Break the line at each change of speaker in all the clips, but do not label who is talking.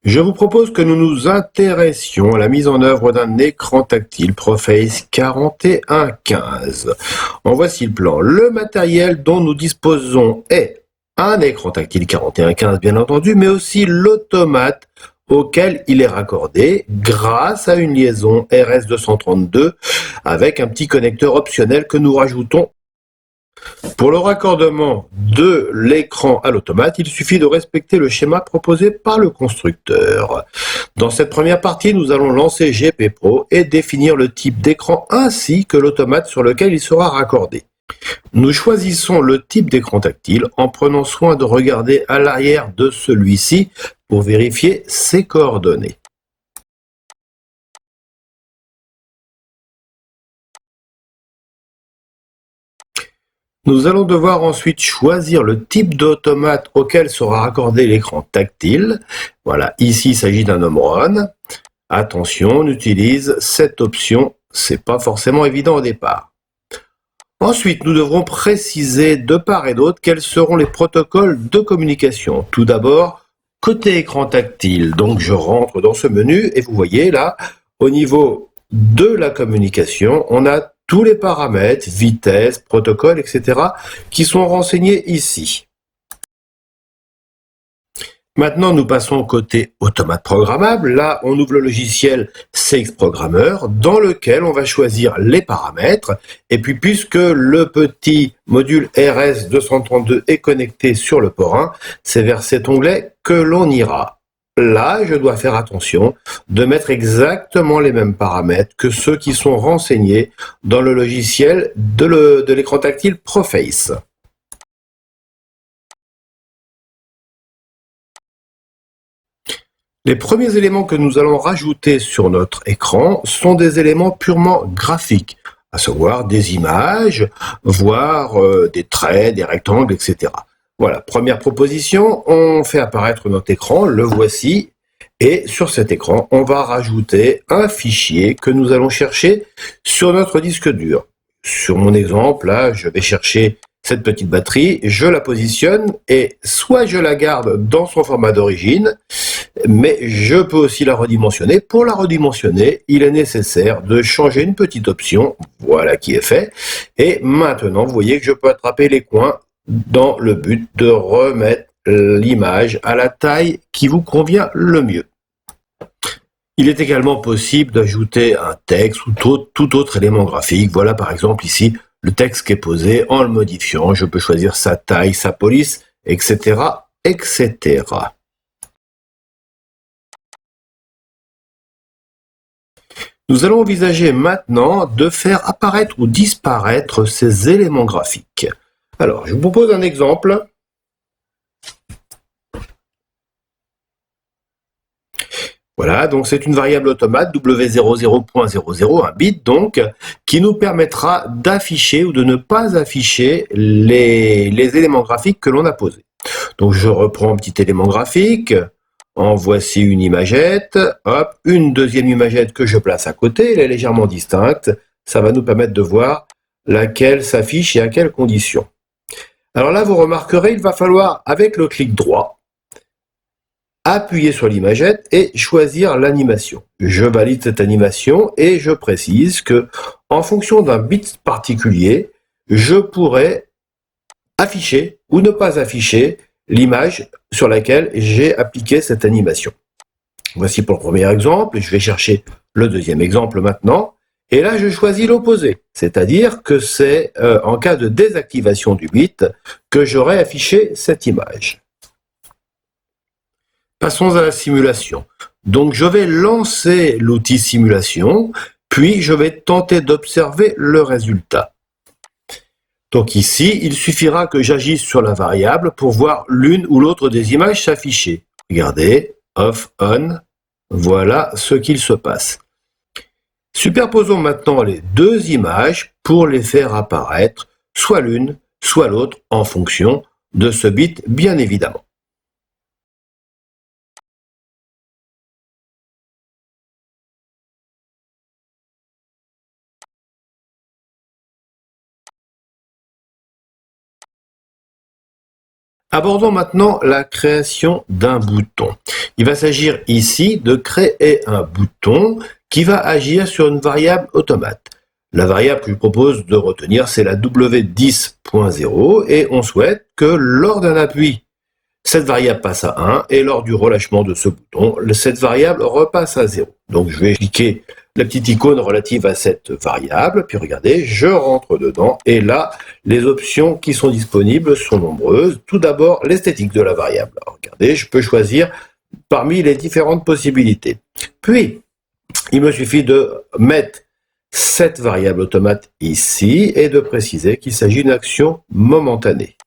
Je vous propose que nous nous intéressions à la mise en œuvre d'un écran tactile Proface 4115. En voici le plan. Le matériel dont nous disposons est un écran tactile 4115 bien entendu, mais aussi l'automate auquel il est raccordé grâce à une liaison RS232 avec un petit connecteur optionnel que nous rajoutons. Pour le raccordement de l'écran à l'automate, il suffit de respecter le schéma proposé par le constructeur. Dans cette première partie, nous allons lancer GP Pro et définir le type d'écran ainsi que l'automate sur lequel il sera raccordé. Nous choisissons le type d'écran tactile en prenant soin de regarder à l'arrière de celui-ci pour vérifier ses coordonnées. Nous allons devoir ensuite choisir le type d'automate auquel sera raccordé l'écran tactile. Voilà, ici il s'agit d'un home run. Attention, on utilise cette option, c'est pas forcément évident au départ. Ensuite, nous devrons préciser de part et d'autre quels seront les protocoles de communication. Tout d'abord, côté écran tactile, donc je rentre dans ce menu et vous voyez là, au niveau de la communication, on a tous les paramètres, vitesse, protocole, etc., qui sont renseignés ici. Maintenant, nous passons au côté automate programmable. Là, on ouvre le logiciel CX Programmer dans lequel on va choisir les paramètres. Et puis, puisque le petit module RS232 est connecté sur le port 1, c'est vers cet onglet que l'on ira. Là, je dois faire attention de mettre exactement les mêmes paramètres que ceux qui sont renseignés dans le logiciel de l'écran tactile Proface. Les premiers éléments que nous allons rajouter sur notre écran sont des éléments purement graphiques, à savoir des images, voire des traits, des rectangles, etc. Voilà, première proposition, on fait apparaître notre écran, le voici, et sur cet écran, on va rajouter un fichier que nous allons chercher sur notre disque dur. Sur mon exemple, là, je vais chercher cette petite batterie, je la positionne et soit je la garde dans son format d'origine, mais je peux aussi la redimensionner. Pour la redimensionner, il est nécessaire de changer une petite option, voilà qui est fait. Et maintenant, vous voyez que je peux attraper les coins dans le but de remettre l'image à la taille qui vous convient le mieux. Il est également possible d'ajouter un texte ou tout autre élément graphique. Voilà par exemple ici le texte qui est posé en le modifiant. Je peux choisir sa taille, sa police, etc., etc. Nous allons envisager maintenant de faire apparaître ou disparaître ces éléments graphiques. Alors, je vous propose un exemple. Voilà, donc c'est une variable automate W00.00, un bit donc, qui nous permettra d'afficher ou de ne pas afficher les éléments graphiques que l'on a posés. Donc je reprends un petit élément graphique, en voici une imagette, hop, une deuxième imagette que je place à côté, elle est légèrement distincte, ça va nous permettre de voir laquelle s'affiche et à quelles conditions. Alors là, vous remarquerez, il va falloir, avec le clic droit, appuyer sur l'imagette et choisir l'animation. Je valide cette animation et je précise que, en fonction d'un bit particulier, je pourrais afficher ou ne pas afficher l'image sur laquelle j'ai appliqué cette animation. Voici pour le premier exemple, je vais chercher le deuxième exemple maintenant, et là je choisis l'opposé, c'est-à-dire que c'est en cas de désactivation du bit que j'aurai affiché cette image. Passons à la simulation. Donc je vais lancer l'outil simulation, puis je vais tenter d'observer le résultat. Donc ici, il suffira que j'agisse sur la variable pour voir l'une ou l'autre des images s'afficher. Regardez, off, on, voilà ce qu'il se passe. Superposons maintenant les deux images pour les faire apparaître, soit l'une, soit l'autre, en fonction de ce bit, bien évidemment. Abordons maintenant la création d'un bouton. Il va s'agir ici de créer un bouton qui va agir sur une variable automate. La variable que je propose de retenir, c'est la W10.0 et on souhaite que lors d'un appui, cette variable passe à 1 et lors du relâchement de ce bouton, cette variable repasse à 0. Donc je vais cliquer la petite icône relative à cette variable, puis regardez, je rentre dedans et là, les options qui sont disponibles sont nombreuses. Tout d'abord, l'esthétique de la variable. Alors, regardez, je peux choisir parmi les différentes possibilités. Puis, il me suffit de mettre cette variable automate ici et de préciser qu'il s'agit d'une action momentanée.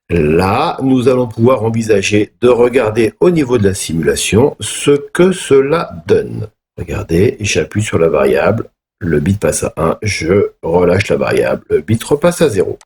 Là, nous allons pouvoir envisager de regarder au niveau de la simulation ce que cela donne. Regardez, j'appuie sur la variable, le bit passe à 1, je relâche la variable, le bit repasse à 0.